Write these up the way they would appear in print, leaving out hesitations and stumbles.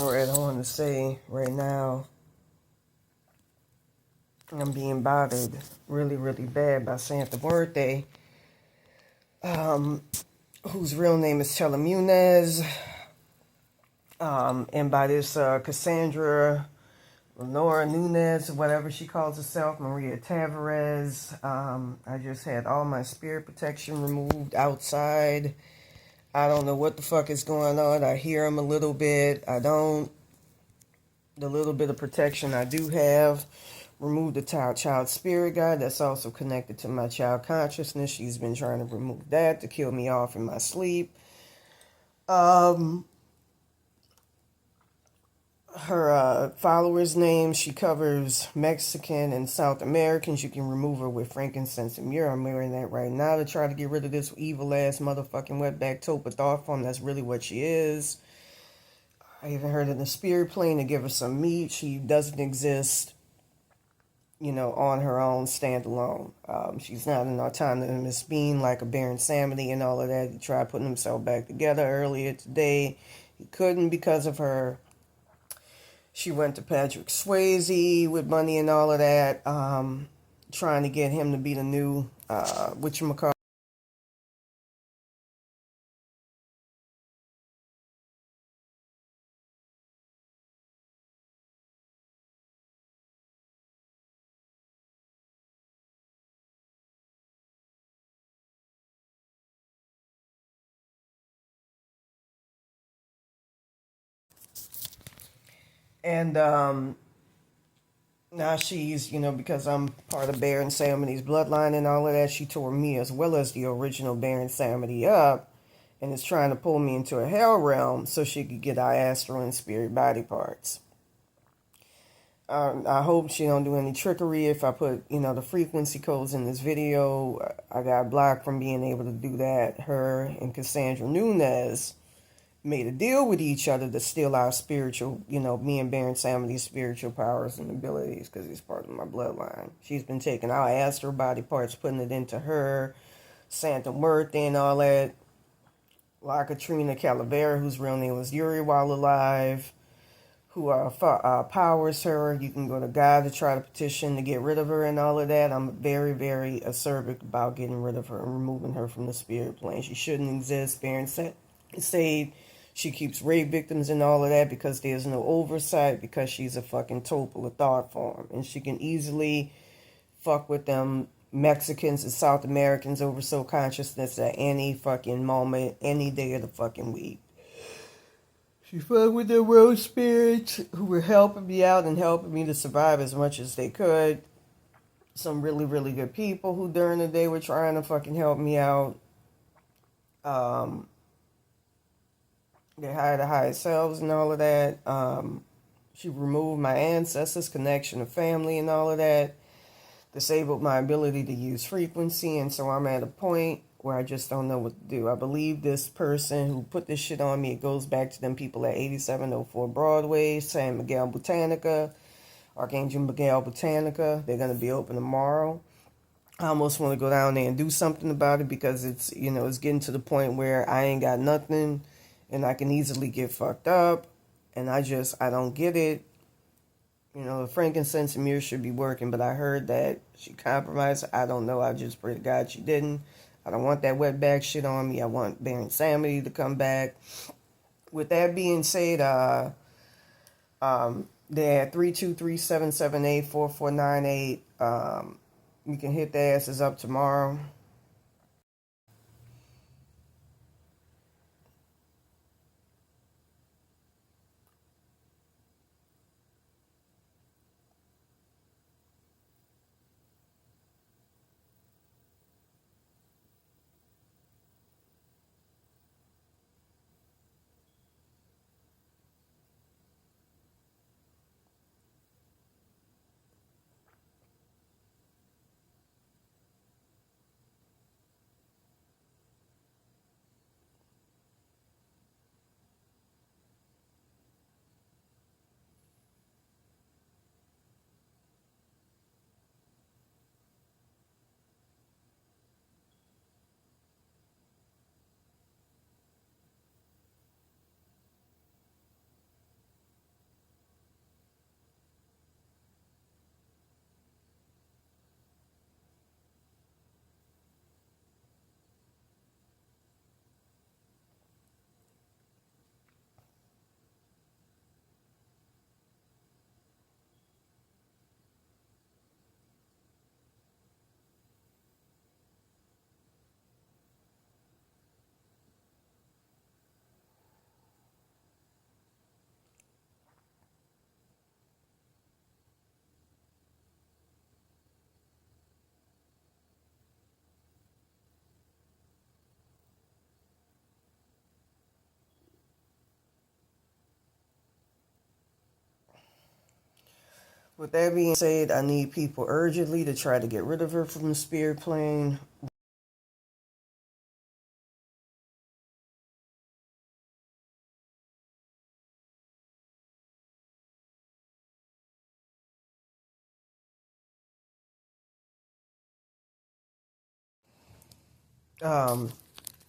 Alright, I want to say right now, I'm being bothered really, really bad by Santa Muerte, whose real name is Telemunes, and by this Cassandra Lenora Nunez, whatever she calls herself, Maria Tavares. I just had all my spirit protection removed outside. I don't know what the fuck is going on. I hear them a little bit. I don't. The little bit of protection I do have, remove the child spirit guide that's also connected to my child consciousness. She's been trying to remove that to kill me off in my sleep. Her followers' names, she covers Mexican and South Americans. You can remove her with frankincense and myrrh. I'm wearing that right now to try to get rid of this evil ass motherfucking wetback tulpa thought form. That's really what she is. I even heard in the spirit plane to give her some meat. She doesn't exist, on her own, standalone. She's not an autonomous being like a Baron Samedi and all of that. He tried putting himself back together earlier today. He couldn't because of her. She went to Patrick Swayze with money and all of that, trying to get him to be the new, whatchamacallit. And now she's, because I'm part of Baron Samedi's bloodline and all of that, she tore me as well as the original Baron Samedi up and is trying to pull me into a hell realm so she could get our astral and spirit body parts. I hope she don't do any trickery. If I put, the frequency codes in this video, I got blocked from being able to do that. Her and Cassandra Nunez made a deal with each other to steal our spiritual, me and Baron Samedi's spiritual powers and abilities because he's part of my bloodline. She's been taking our astral body parts, putting it into her, Santa Muerte and all that. La Katrina Calavera, whose real name was Yuri while alive, who powers her. You can go to God to try to petition to get rid of her and all of that. I'm very, very acerbic about getting rid of her and removing her from the spirit plane. She shouldn't exist. Baron said she keeps rape victims and all of that because there's no oversight, because she's a fucking tulpa with thought form. And she can easily fuck with them Mexicans and South Americans over soul consciousness at any fucking moment, any day of the fucking week. She fucked with the world spirits who were helping me out and helping me to survive as much as they could. Some really, really good people who during the day were trying to fucking help me out. They hired the higher selves and all of that. She removed my ancestors' connection to family and all of that. Disabled my ability to use frequency. And so I'm at a point where I just don't know what to do. I believe this person who put this shit on me, it goes back to them people at 8704 Broadway, San Miguel Botanica, Archangel Miguel Botanica. They're going to be open tomorrow. I almost want to go down there and do something about it because it's, it's getting to the point where I ain't got nothing and I can easily get fucked up. And I don't get it. The frankincense and myrrh should be working, but I heard that she compromised. I don't know. I just pray to God she didn't. I don't want that wetback shit on me. I want Baron Samedi to come back. With that being said, they're at 323-778-4498. You can hit their asses up tomorrow. With that being said, I need people urgently to try to get rid of her from the spirit plane. Um,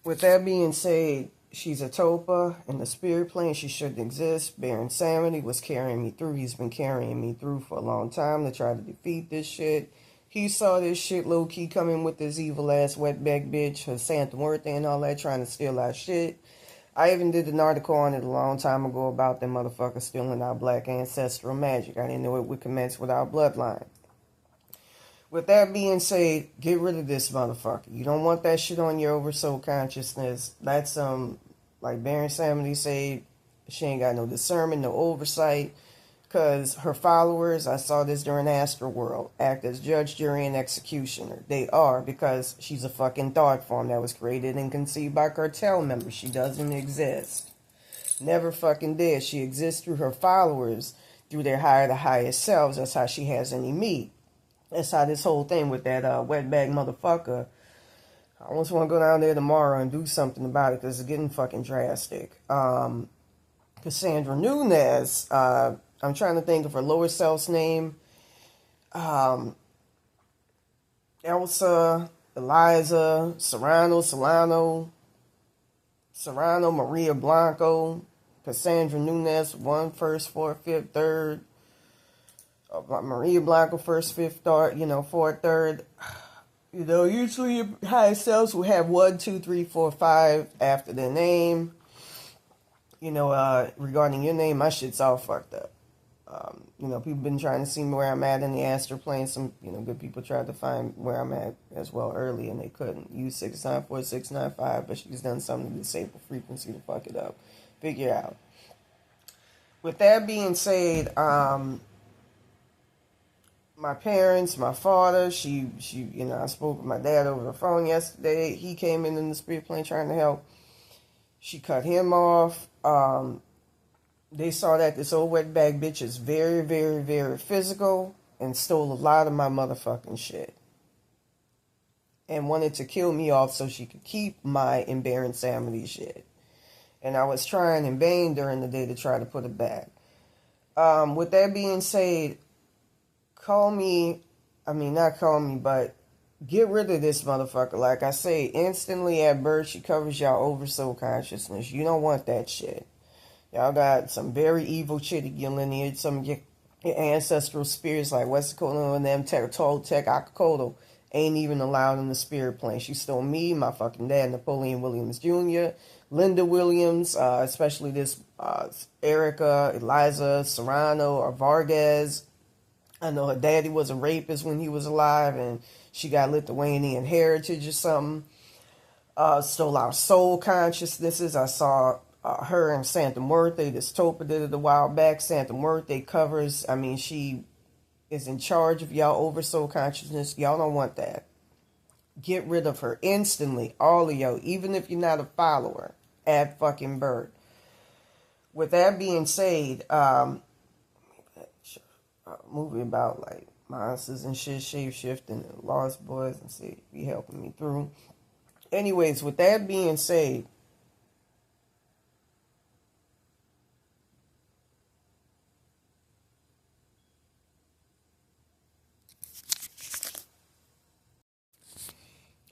with that being said, she's a tulpa in the spirit plane. She shouldn't exist. Baron Samedi was carrying me through. He's been carrying me through for a long time to try to defeat this shit. He saw this shit low key coming with this evil ass wetback bitch, her Santa Muerte and all that, trying to steal our shit. I even did an article on it a long time ago about them motherfuckers stealing our black ancestral magic. I didn't know it would commence with our bloodline. With that being said, get rid of this motherfucker. You don't want that shit on your oversoul consciousness. That's like Baron Samedi said, she ain't got no discernment, no oversight. Cause her followers, I saw this during Astral World, act as judge, jury, and executioner. They are, because she's a fucking thought form that was created and conceived by cartel members. She doesn't exist. Never fucking did. She exists through her followers, through their higher to highest selves. That's how she has any meat. That's how this whole thing with that wetbag motherfucker. I almost want to go down there tomorrow and do something about it because it's getting fucking drastic. Cassandra Nunez, I'm trying to think of her lower self's name. Elsa, Eliza, Serrano, Maria Blanco, Cassandra Nunez, 1, 1st, 4th, 5th, 3rd. Maria Blanco, 1st, 5th, 3rd, 4th, 3rd. Usually your highest selves will have 1, 2, 3, 4, 5 after their name. Regarding your name, my shit's all fucked up. People been trying to see where I'm at in the astral plane. Some, good people tried to find where I'm at as well early, and they couldn't. Use 694, 695, but she's done something to disable frequency to fuck it up. Figure out. With that being said, my parents, my father, I spoke with my dad over the phone yesterday. He came in the spirit plane trying to help. She cut him off. They saw that this old wetbag bitch is very, very, very physical and stole a lot of my motherfucking shit. And wanted to kill me off so she could keep my Baron Samedi shit. And I was trying in vain during the day to try to put it back. With that being said, not call me, but get rid of this motherfucker. Like I say, instantly at birth, she covers y'all oversoul consciousness. You don't want that shit. Y'all got some very evil shit in your lineage. Some of your ancestral spirits like Westacolo and them, Toltec, Akakoto, ain't even allowed in the spirit plane. She stole me, my fucking dad, Napoleon Williams Jr., Linda Williams, especially this Erica, Eliza, Serrano, or Vargas. I know her daddy was a rapist when he was alive, and she got Lithuanian heritage or something. Stole our soul consciousnesses. I saw her and Santa Muerte. This Tulpa did it a while back. Santa Muerte covers, she is in charge of y'all oversoul consciousness. Y'all don't want that. Get rid of her instantly. All of y'all, even if you're not a follower, at fucking birth. With that being said, movie about like monsters and shit, shape shifting and lost boys and see be helping me through. Anyways, with that being said,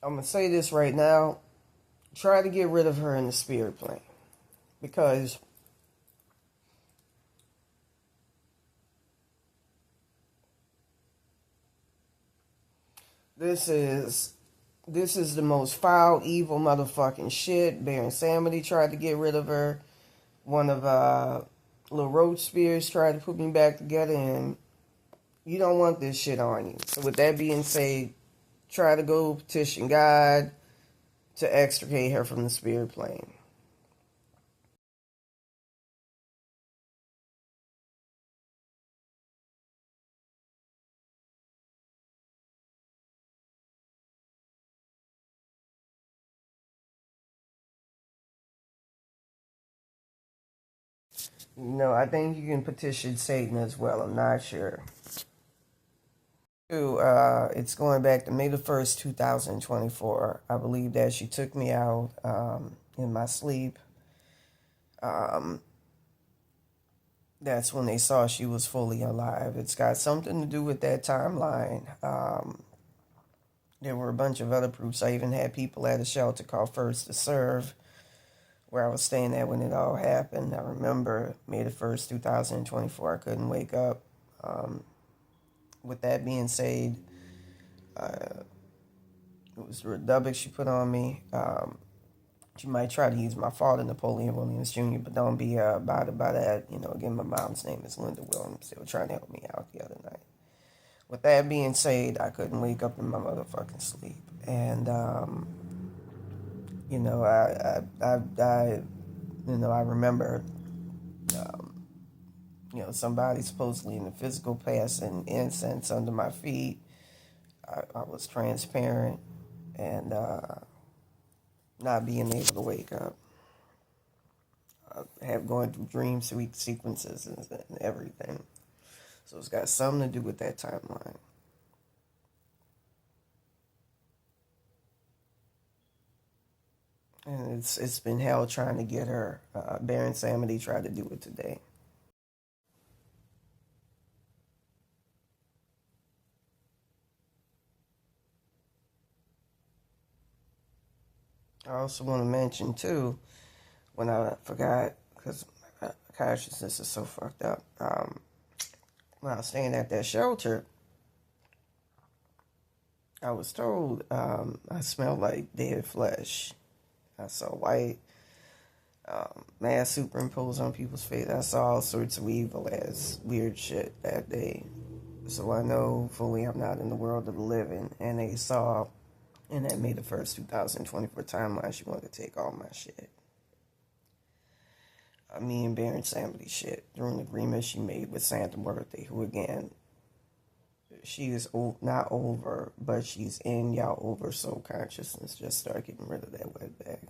I'm gonna say this right now. Try to get rid of her in the spirit plane. Because this is the most foul, evil motherfucking shit. Baron Samedi tried to get rid of her. One of Little Roach Spears tried to put me back together, and you don't want this shit on you. So with that being said, try to go petition God to extricate her from the spirit plane. I think you can petition Satan as well. I'm not sure. It's going back to May the 1st, 2024. I believe that she took me out in my sleep. Um, that's when they saw she was fully alive. It's got something to do with that timeline. There were a bunch of other proofs. I even had people at a shelter called First to Serve, where I was staying at when it all happened. I remember May the 1st, 2024. I couldn't wake up. With that being said, it was the redubic she put on me. She might try to use my father, Napoleon Williams Jr., but don't be bothered by that. You know, again, my mom's name is Linda Williams. They were trying to help me out the other night. With that being said, I couldn't wake up in my motherfucking sleep. And, you know, I remember, you know, somebody supposedly in the physical passing incense under my feet. I was transparent and not being able to wake up. I have going through dream sequences and everything. So it's got something to do with that timeline. And it's been hell trying to get her. Baron Samedi tried to do it today. I also want to mention too, when I forgot, because my consciousness is so fucked up. When I was staying at that shelter, I was told I smelled like dead flesh. I saw white mask superimposed on people's face. I saw all sorts of evil ass weird shit that day. So I know fully I'm not in the world of the living. And they saw in that May the 1st, 2024 timeline, she wanted to take all my shit. Me and Baron Samedi shit through an agreement she made with Santa Muerte, who again, she is not over, but she's in y'all oversoul consciousness. Just start getting rid of that wet bag.